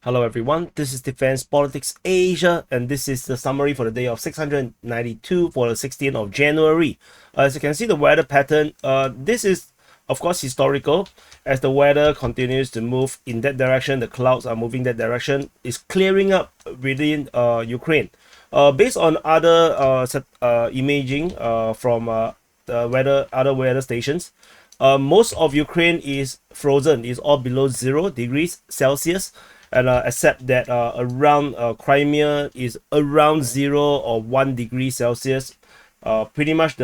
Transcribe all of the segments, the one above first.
Hello everyone, this is Defense Politics Asia, and this is the summary for the day of 692 for the 16th of January. As you can see the weather pattern, this is of course historical. As the weather continues to move in that direction, the clouds are moving that direction, is clearing up within Ukraine. Based on other imaging from the other weather stations, most of Ukraine is frozen, is all below 0 degrees Celsius. And except that around Crimea is around 0 or 1 degree Celsius. Pretty much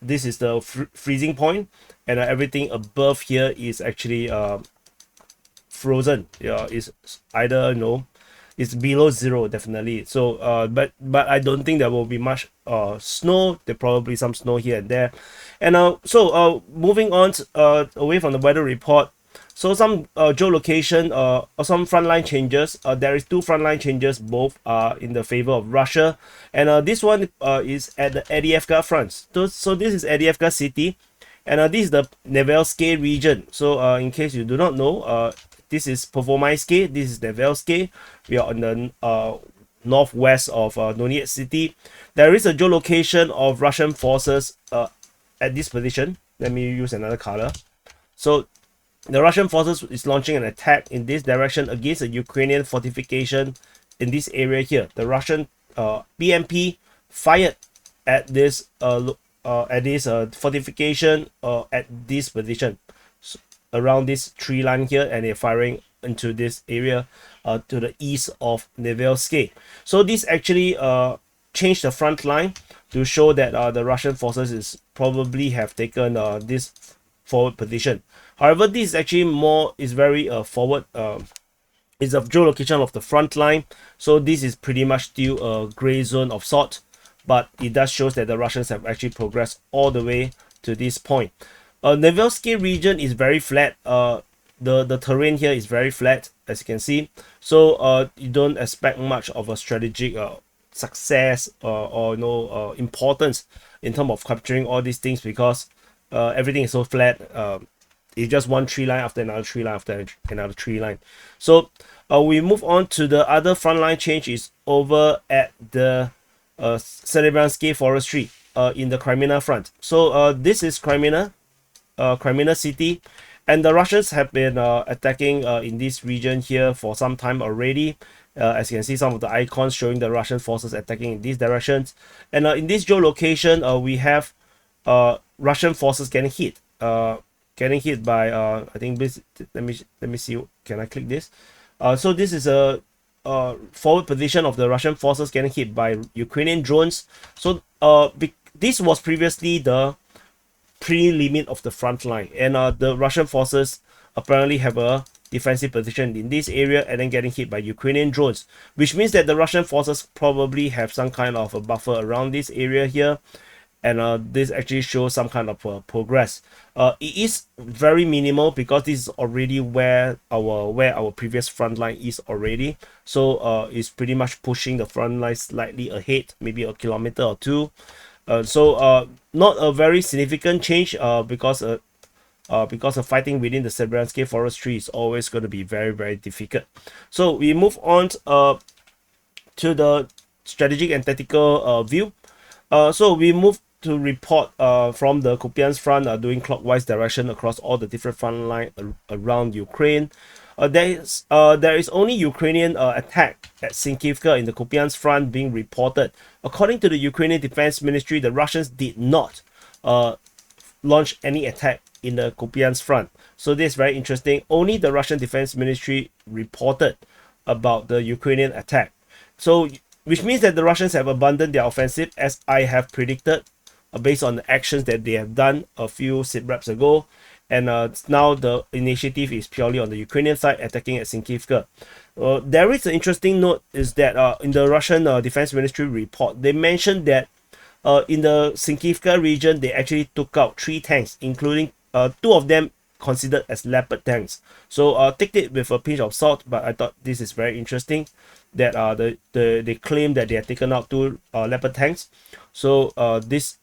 this is the freezing point, and everything above here is actually frozen. Yeah, it's either it's below 0 definitely. So but I don't think there will be much snow. There probably some snow here and there. And moving on away from the weather report. So some geolocation or some frontline changes. There is 2 frontline changes, both are in the favor of Russia, and this one is at the Avdiivka Front. So this is Avdiivka city, and this is the Nevelske region. So in case you do not know, this is Performaiske, this is Nevelske. We are on the northwest of Donetsk city. There is a geolocation of Russian forces at this position. Let me use another color. So the Russian forces is launching an attack in this direction against a Ukrainian fortification in this area here. The Russian BMP fired at this fortification at this position, around this tree line here, and they're firing into this area to the east of Nevelske. So this actually changed the front line to show that the Russian forces is probably have taken this forward position. However, this is actually very forward. It's a geolocation of the front line, so this is pretty much still a gray zone of sort, but it does show that the Russians have actually progressed all the way to this point. Nevelske region is very flat. The terrain here is very flat, as you can see. So you don't expect much of a strategic success or importance in terms of capturing all these things, because everything is so flat. It's just one tree line after another tree line after another tree line. So we move on to the other frontline change is over at the Siversk forestry in the Kreminna Front. So this is Kreminna city, and the Russians have been attacking in this region here for some time already. As you can see, some of the icons showing the Russian forces attacking in these directions, and in this geolocation we have Russian forces getting hit by I think this, let me see, can I click this? So this is a forward position of the Russian forces getting hit by Ukrainian drones. So this was previously the pre-limit of the front line, and the Russian forces apparently have a defensive position in this area and then getting hit by Ukrainian drones, which means that the Russian forces probably have some kind of a buffer around this area here. And this actually shows some kind of progress. It is very minimal because this is already where our previous front line is already. So it's pretty much pushing the front line slightly ahead, maybe a kilometer or 2. So not a very significant change because of fighting within the Siversk forestry is always going to be very, very difficult. So we move on to the strategic and tactical view. So we move to report from the Kupyansk Front doing clockwise direction across all the different front line around Ukraine. There is only Ukrainian attack at Sinkivka in the Kupyansk Front being reported. According to the Ukrainian Defense Ministry, the Russians did not launch any attack in the Kupyansk Front. So this is very interesting. Only the Russian Defense Ministry reported about the Ukrainian attack. So which means that the Russians have abandoned their offensive, as I have predicted, based on the actions that they have done a few SITREPs ago. And now the initiative is purely on the Ukrainian side, attacking at Sinkivka. There is an interesting note is that in the Russian Defense Ministry report, they mentioned that in the Sinkivka region, they actually took out 3 tanks, including 2 of them considered as Leopard tanks. So take it with a pinch of salt, but I thought this is very interesting that they claim that they have taken out 2 Leopard tanks. So this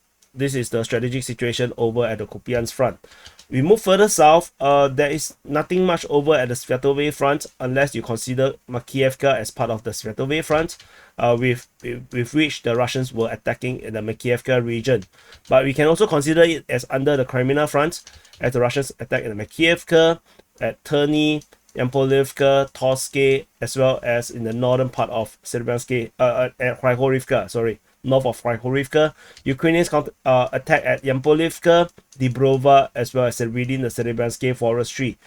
is the strategic situation over at the Kupyansk Front. We move further south. There is nothing much over at the Sviatove Front unless you consider Makiivka as part of the Sviatove Front, with which the Russians were attacking in the Makiivka region. But we can also consider it as under the Kreminna Front, as the Russians attack in the Makiivka, at Terny, Yampolivka, Torske, as well as in the northern part of Siversk, at Khryhorivka, sorry, north of Khryhorivka. Ukrainians attack at Yampolivka, Dibrova, as well as within the Siversk forestry.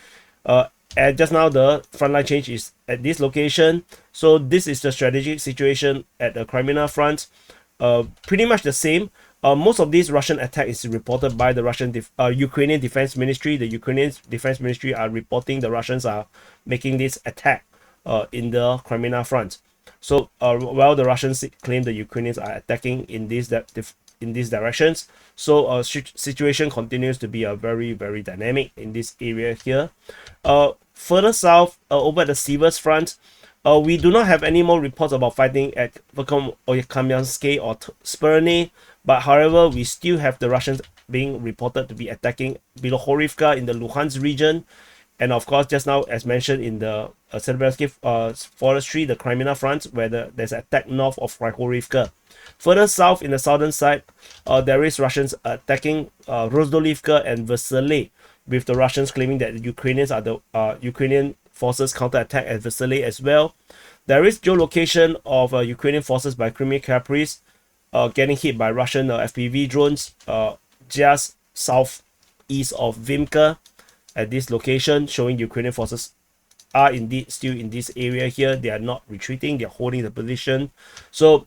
And just now the frontline change is at this location. So this is the strategic situation at the Kreminna Front. Pretty much the same. Most of these Russian attack is reported by the Ukrainian Defense Ministry. The Ukrainian Defense Ministry are reporting the Russians are making this attack in the Kreminna Front. So while the Russians claim the Ukrainians are attacking in these directions, so situation continues to be very, very dynamic in this area here. Further south, over at the Siversk Front, we do not have any more reports about fighting at Kupyansk or Spurny, but however, we still have the Russians being reported to be attacking Bilohorivka in the Luhansk region. And of course, just now, as mentioned in the Siversk forestry, the Kreminna Front, where there's an attack north of Khryhorivka. Further south in the southern side, there is Russians attacking Rozdolivka and Vesely, with the Russians claiming that the Ukrainians are the Ukrainian forces counterattack at Vesely as well. There is geolocation of Ukrainian forces by Crimea Caprice getting hit by Russian FPV drones just southeast of Vimka at this location, showing Ukrainian forces are indeed still in this area here. They are not retreating, they are holding the position. So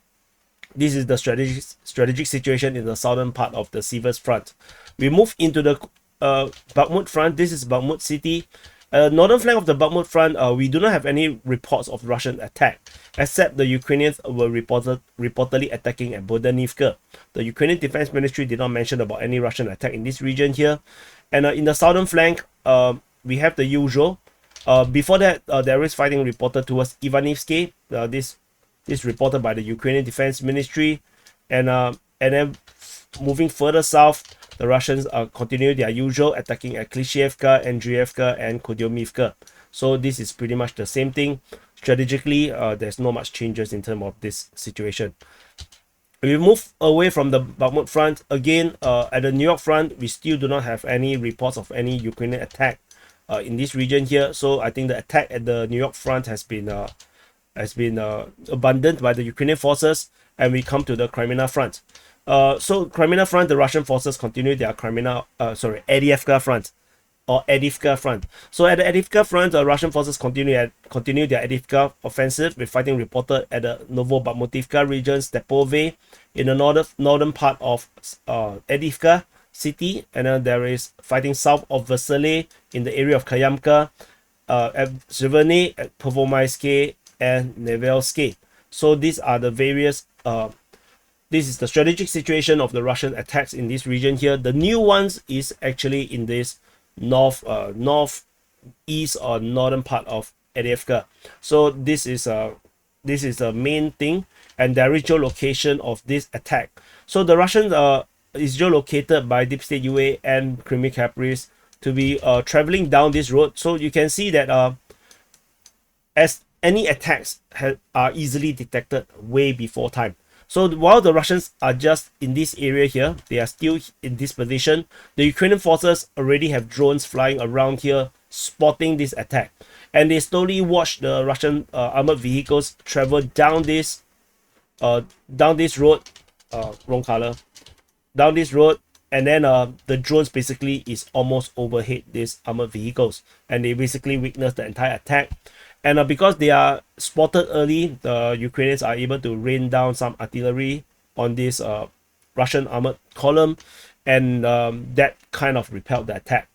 this is the strategic situation in the southern part of the Siversk Front. We move into the Bakhmut Front. This is Bakhmut city. Northern flank of the Bakhmut Front, we do not have any reports of Russian attack, except the Ukrainians were reportedly attacking at Bodanivka. The Ukrainian Defense Ministry did not mention about any Russian attack in this region here. And in the southern flank, we have the usual. Before that, there is fighting reported towards Ivanivske. This reported by the Ukrainian Defense Ministry. And then moving further south, the Russians continue their usual attacking at Klishevka, Andrievka, and Kodyomivka. So this is pretty much the same thing. Strategically, there's not much changes in terms of this situation. We move away from the Bakhmut Front. Again, at the Niu-York Front, we still do not have any reports of any Ukrainian attack in this region here. So I think the attack at the Niu-York Front has been abandoned by the Ukrainian forces, and we come to the Kreminna Front. So Kreminna Front, the Russian forces continue their Avdiivka Front or Avdiivka Front. So at the Avdiivka Front, the Russian forces continue their Avdiivka offensive, with fighting reported at the Novobakhmutivka region, Stepove, in the northern part of Avdiivka city, and then there is fighting south of Vesely in the area of Kayamka, at Zverny, at Pervomaiske, and Nevelske. So these are the various this is the strategic situation of the Russian attacks in this region here. The new ones is actually in this northeast or northern part of Avdiivka. So this is a main thing, and there is geolocation of this attack. So the Russians is geolocated by Deep State UA and Crimea Caprice to be traveling down this road. So you can see that as any attacks are easily detected way before time. So while the Russians are just in this area here, they are still in this position, the Ukrainian forces already have drones flying around here spotting this attack. And they slowly watch the Russian armored vehicles travel down this road, wrong color, down this road, and then the drones basically is almost overhead these armored vehicles, and they basically witness the entire attack. And because they are spotted early, the Ukrainians are able to rain down some artillery on this Russian armored column, and that kind of repelled the attack.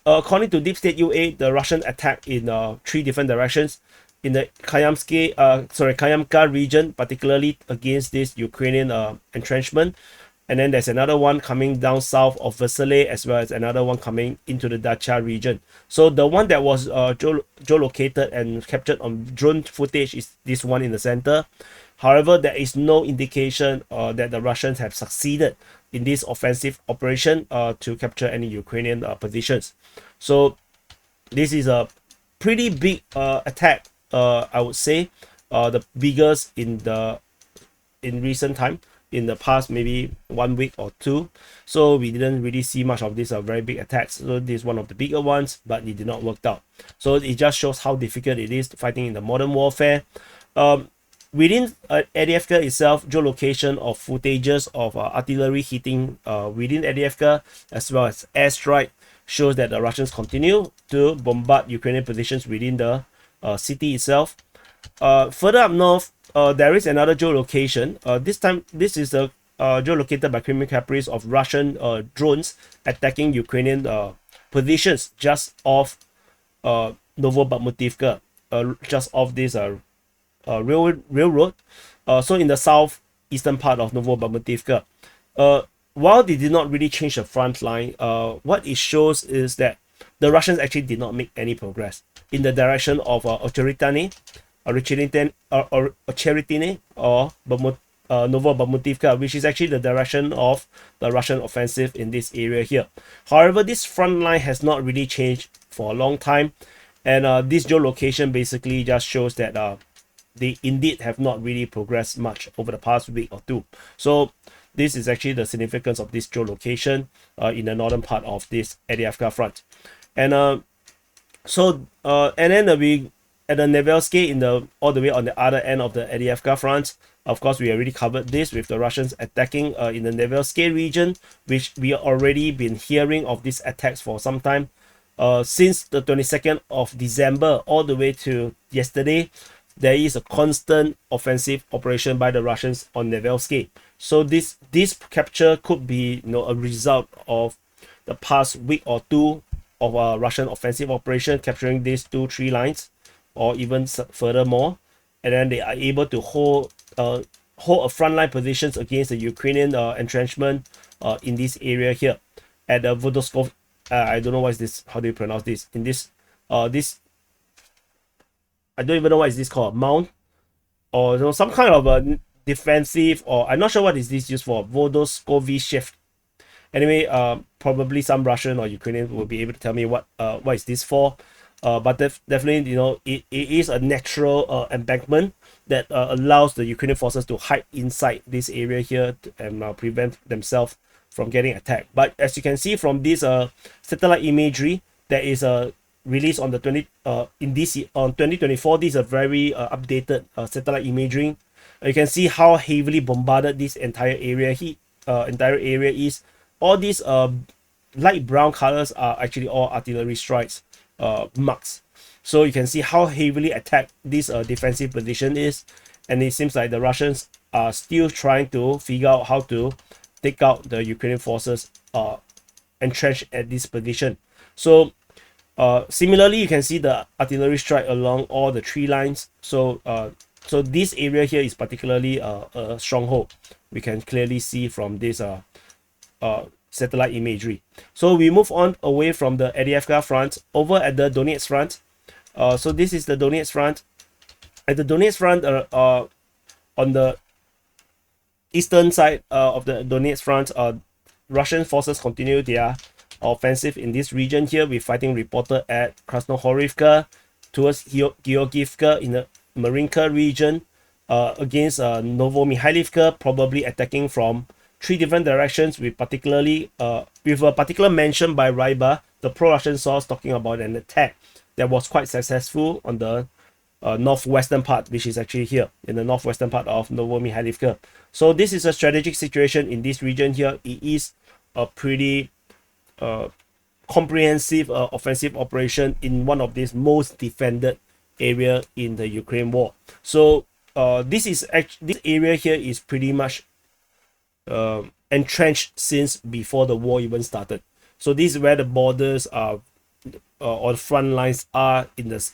According to Deep State UA, the Russian attack in 3 different directions in the Kayamka region, particularly against this Ukrainian entrenchment. and then there's another one coming down south of Vasily, as well as another one coming into the Dacha region. So the one that was geolocated and captured on drone footage is this one in the center. However, there is no indication that the Russians have succeeded in this offensive operation to capture any Ukrainian positions. So this is a pretty big attack, I would say, the biggest in recent time, in the past maybe 1 week or two. So we didn't really see much of these very big attacks. So this is one of the bigger ones, but it did not work out. So it just shows how difficult it is fighting in the modern warfare. Within Avdiivka itself, geolocation of footages of artillery hitting within Avdiivka, as well as airstrike, shows that the Russians continue to bombard Ukrainian positions within the city itself. Further up north, there is another geolocation. This time, this is the geolocated by Crimean Caprice of Russian drones attacking Ukrainian positions just off Novobakhmutivka, just off this railroad. So in the southeastern part of Novobakhmutivka. While they did not really change the front line, what it shows is that the Russians actually did not make any progress in the direction of Ocheretine or Novobakhmutivka, which is actually the direction of the Russian offensive in this area here. However, this front line has not really changed for a long time, and this geolocation basically just shows that they indeed have not really progressed much over the past week or two. So this is actually the significance of this geolocation in the northern part of this Avdiivka front. And then we at the Nevelske all the way on the other end of the Avdiivka front. Of course, we already covered this with the Russians attacking in the Nevelske region, which we already been hearing of these attacks for some time. Since the 22nd of December all the way to yesterday, there is a constant offensive operation by the Russians on Nevelske. So this capture could be a result of the past week or two of a Russian offensive operation, capturing these 2-3 lines, or even furthermore, and then they are able to hold a frontline positions against the Ukrainian entrenchment in this area here at the Vodoskov. I don't know what is this. How do you pronounce this? In this I don't even know what is this called, mount, or some kind of a defensive, or I'm not sure what is this used for. Vodoskovishev. Anyway, probably some Russian or Ukrainian will be able to tell me what is this for. But definitely, it is a natural embankment that allows the Ukrainian forces to hide inside this area here and prevent themselves from getting attacked. But as you can see from this satellite imagery, there is a release on the 2024. This is a very updated satellite imagery. You can see how heavily bombarded this entire area is. All these light brown colors are actually all artillery strikes marks. So you can see how heavily attacked this defensive position is, and it seems like the Russians are still trying to figure out how to take out the Ukrainian forces entrenched at this position. So similarly, you can see the artillery strike along all the 3 lines. So this area here is particularly a stronghold. We can clearly see from this satellite imagery. So we move on away from the Avdiivka front over at the Donetsk front. So this is the Donetsk front. At the Donetsk front, on the eastern side of the Donetsk front, Russian forces continue their offensive in this region here, with fighting reported at Krasnohorivka, towards Georgievka in the Marinka region, against Novomikhailivka, probably attacking from 3 different directions, with a particular mention by Ryba, the pro-Russian source, talking about an attack that was quite successful on the northwestern part, which is actually here in the northwestern part of Novomikhailivka. So this is a strategic situation in this region here. It is a pretty comprehensive offensive operation in one of these most defended area in the Ukraine war. So this area here is pretty much entrenched since before the war even started. So this is where the borders are or the front lines are in the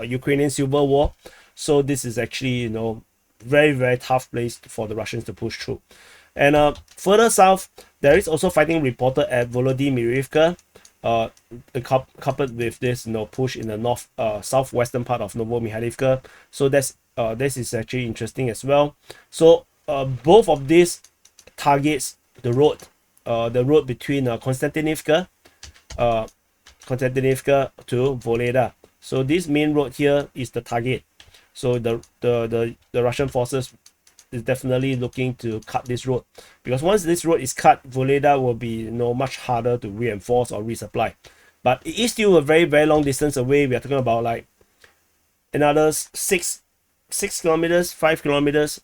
Ukrainian civil war. So this is actually very, very tough place for the Russians to push through. And further south, there is also fighting reported at Volodymyrivka, coupled with this push in the north southwestern part of Novomikhailivka. So this is actually interesting as well. So both of these targets the road between Konstantinivka to Voleda. So this main road here is the target. So the Russian forces is definitely looking to cut this road, because once this road is cut, Voleda will be much harder to reinforce or resupply. But it is still a very, very long distance away. We are talking about like another 6 kilometers, 5 kilometers.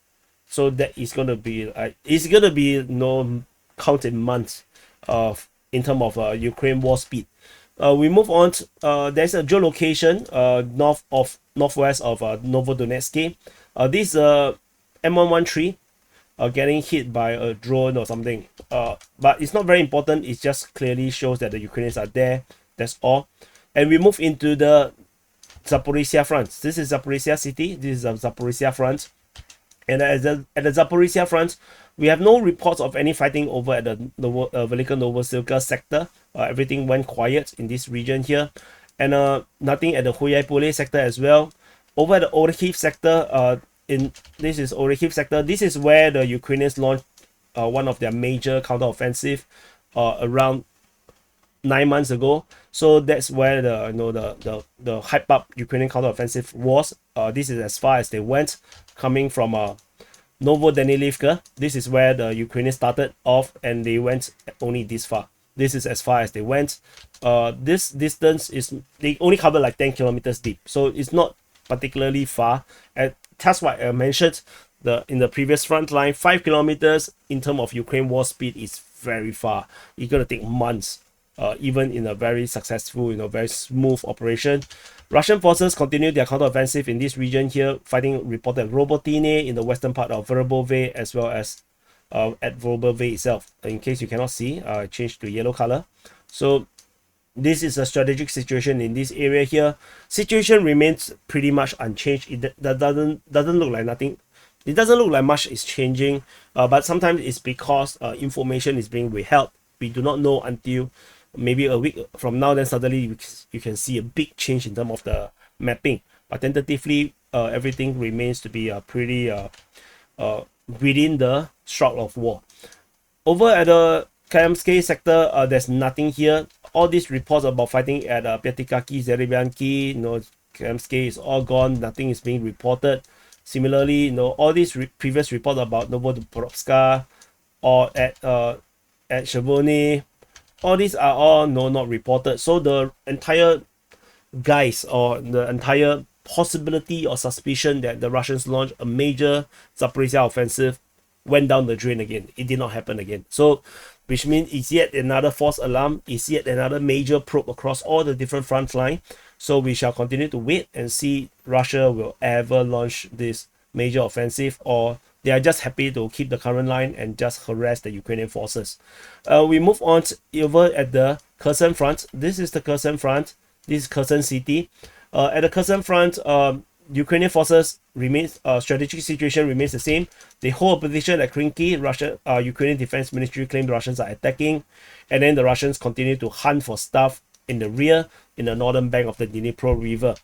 So that is going to be like, it's going to be counted months in terms of Ukraine war speed. We move on. There's a geolocation northwest of Novodonetsk. This M113 getting hit by a drone or something. But it's not very important. It just clearly shows that the Ukrainians are there. That's all. And we move into the Zaporizhzhia Front. This is Zaporizhzhia city. This is Zaporizhzhia Front. And at the Zaporizhzhia Front, we have no reports of any fighting over at the Velika Novosilka sector. Everything went quiet in this region here. And nothing at the Huyaipole sector as well. Over at the Orikhiv sector, this is Orikhiv sector. This is where the Ukrainians launched one of their major counteroffensive around 9 months ago. So that's where the hype up Ukrainian counteroffensive was. This is as far as they went, coming from Novodanilivka. This is where the Ukrainians started off, and they went only this far. This is as far as they went. This distance is, they only covered like 10 kilometers deep, so it's not particularly far. And that's why I mentioned in the previous front line, 5 kilometers in terms of Ukraine war speed is very far. It's gonna take months. Even in a very successful, very smooth operation. Russian forces continue their counteroffensive in this region here, fighting reported at Robotine in the western part of Verbove, as well as at Verbove itself. In case you cannot see, I changed to yellow color. So this is a strategic situation in this area here. Situation remains pretty much unchanged. That doesn't look like nothing. It doesn't look like much is changing, but sometimes it's because information is being withheld. We do not know until maybe a week from now, then suddenly you can see a big change in terms of the mapping. But tentatively, everything remains to be pretty within the shroud of war. Over at the Kreminna sector, there's nothing here. All these reports about fighting at Pyatikaki, Zerebianki, Kreminna is all gone. Nothing is being reported. Similarly, all these previous reports about Novodubrovska or at Shavoni, all these are all not reported. So the entire guise or the entire possibility or suspicion that the Russians launched a major Zaporizhzhia offensive went down the drain again. It did not happen again. So which means it's yet another false alarm. It's yet another major probe across all the different front line. So we shall continue to wait and see Russia will ever launch this major offensive, or they are just happy to keep the current line and just harass the Ukrainian forces. We move on over at the Kherson Front. This is the Kherson Front. This is Kherson City. At the Kherson Front, Ukrainian forces remains strategic situation remains the same. They hold a position at Krinky. Ukrainian Defense Ministry claimed the Russians are attacking, and then the Russians continue to hunt for stuff in the rear in the northern bank of the Dnipro River.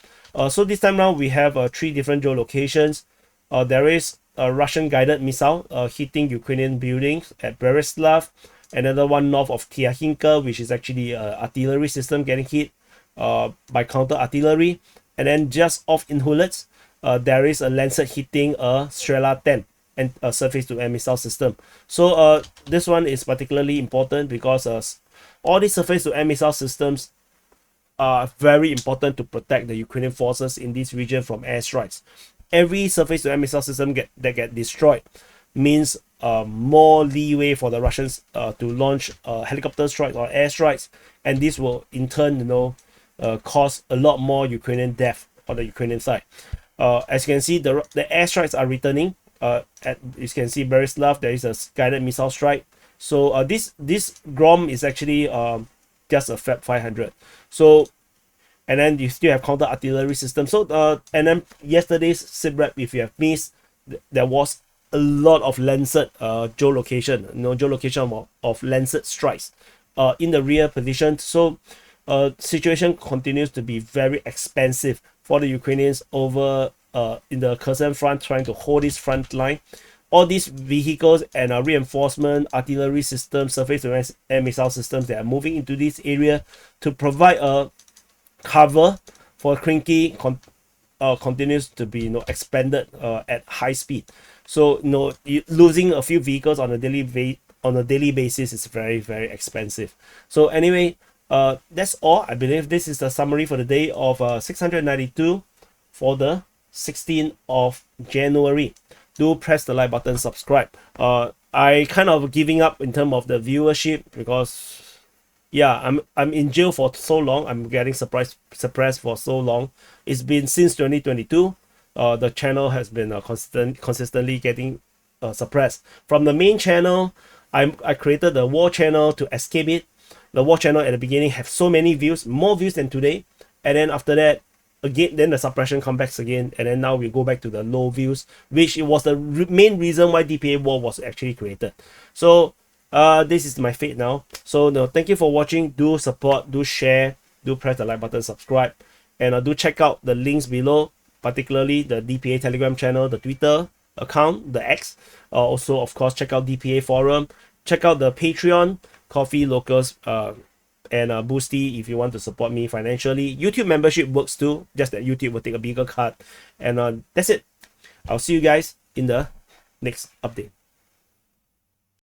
So this time around, we have 3 different geolocations. There is a Russian guided missile hitting Ukrainian buildings at Bereslav. Another one north of Tiahinka, which is actually an artillery system getting hit by counter artillery. And then just off in Hulets, there is a Lancet hitting a Strela 10 and a surface-to-air missile system. So this one is particularly important because all these surface-to-air missile systems are very important to protect the Ukrainian forces in this region from airstrikes. Every surface-to-air missile system that get destroyed means more leeway for the Russians to launch helicopter strikes or airstrikes, and this will in turn, cause a lot more Ukrainian death on the Ukrainian side. As you can see, the airstrikes are returning. You can see Berislav, there is a guided missile strike. So this Grom is actually just a Fab 500. So, and then you still have counter artillery system. So and then yesterday's SITREP, if you have missed, there was a lot of lancet geolocation, geolocation of lancet strikes in the rear position. So situation continues to be very expensive for the Ukrainians over in the Kherson Front, trying to hold this front line. All these vehicles and reinforcement, artillery systems, surface and missile systems that are moving into this area to provide a cover for Krinky continues to be expanded at high speed. So losing a few vehicles on a daily basis is very, very expensive. So anyway, that's all. I believe this is the summary for the day of 692 for the 16th of January. Do press the like button, subscribe. I kind of giving up in terms of the viewership because yeah, I'm in jail for so long. I'm getting suppressed for so long. It's been since 2022. The channel has been consistently getting suppressed. From the main channel, I created the war channel to escape it. The war channel at the beginning have so many views, more views than today, and then after that, again, then the suppression comes back again, and then now we go back to the low views, which it was the main reason why DPA war was actually created. So this is my fate now. So thank you for watching. Do support, do share, do press the like button, subscribe, and do check out the links below, particularly the DPA Telegram channel, the Twitter account, the X. Also, of course, check out DPA forum, check out the Patreon, Coffee Locals, and Boosty if you want to support me financially. YouTube membership works too, just that YouTube will take a bigger cut. And that's it. I'll see you guys in the next update.